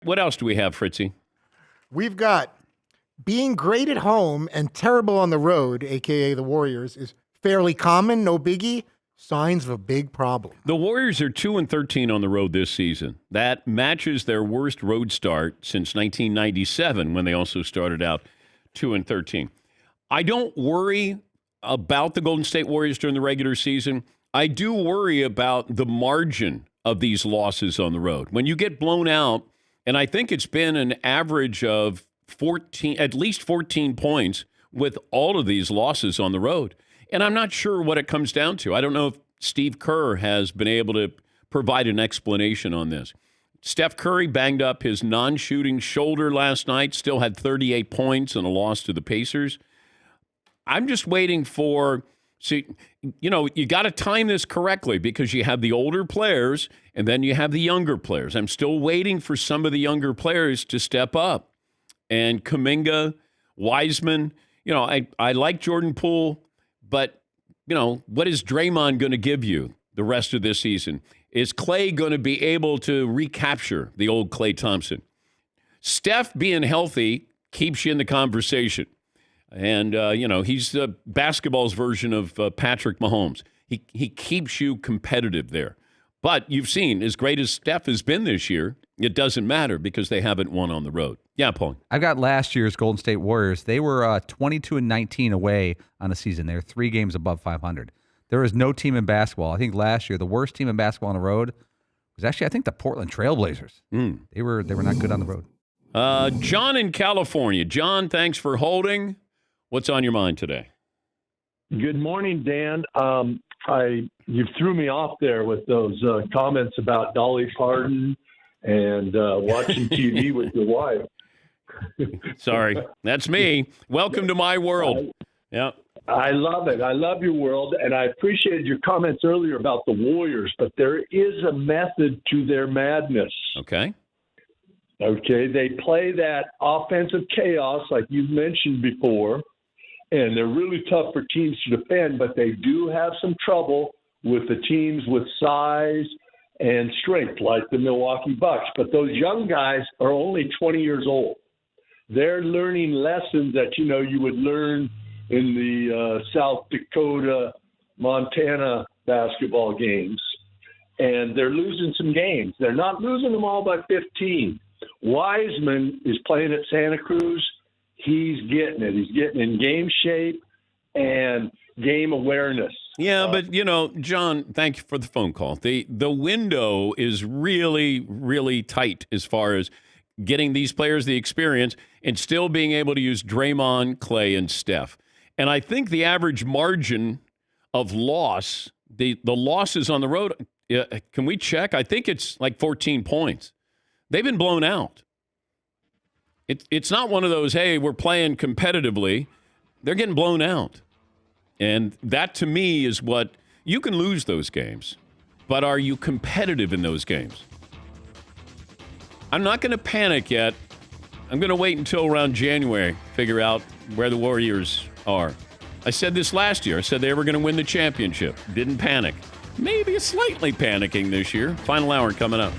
What else do we have, Fritzy? We've got being great at home and terrible on the road, a.k.a. the Warriors, is fairly common, no biggie. Signs of a big problem. The Warriors are 2-13 on the road this season. That matches their worst road start since 1997, when they also started out 2-13. I don't worry about the Golden State Warriors during the regular season. I do worry about the margin of these losses on the road. When you get blown out, and I think it's been an average of 14, at least 14 points with all of these losses on the road. And I'm not sure what it comes down to. I don't know if Steve Kerr has been able to provide an explanation on this. Steph Curry banged up his non-shooting shoulder last night, still had 38 points and a loss to the Pacers. I'm just waiting for, you got to time this correctly because you have the older players and then you have the younger players. I'm still waiting for some of the younger players to step up. And Kuminga, Wiseman, I like Jordan Poole, but, what is Draymond going to give you the rest of this season? Is Klay going to be able to recapture the old Klay Thompson? Steph being healthy keeps you in the conversation. And, he's basketball's version of Patrick Mahomes. He keeps you competitive there. But you've seen, as great as Steph has been this year, it doesn't matter because they haven't won on the road. Yeah, Paul. I've got last year's Golden State Warriors. They were 22-19 away on the season. They were 3 games above 500. There is no team in basketball. I think last year, the worst team in basketball on the road was actually, I think, the Portland Trailblazers. They were not good on the road. John in California. John, thanks for holding. What's on your mind today? Good morning, Dan. You threw me off there with those comments about Dolly Parton and watching TV with your wife. Sorry, that's me. Welcome to my world. Yeah, I love it. I love your world, and I appreciated your comments earlier about the Warriors, but there is a method to their madness. Okay, they play that offensive chaos like you've mentioned before, and they're really tough for teams to defend, but they do have some trouble with the teams with size and strength, like the Milwaukee Bucks. But those young guys are only 20 years old. They're learning lessons that, you would learn in the South Dakota, Montana basketball games. And they're losing some games. They're not losing them all by 15. Wiseman is playing at Santa Cruz. He's getting it. He's getting in game shape and game awareness. Yeah, but, John, thank you for the phone call. The window is really, really tight as far as getting these players the experience and still being able to use Draymond, Klay, and Steph. And I think the average margin of loss, the losses on the road, can we check? I think it's like 14 points. They've been blown out. It's not one of those, hey, we're playing competitively. They're getting blown out. And that, to me, is what you can lose those games, but are you competitive in those games? I'm not going to panic yet. I'm going to wait until around January, figure out where the Warriors are. I said this last year. I said they were going to win the championship. Didn't panic. Maybe slightly panicking this year. Final hour coming up.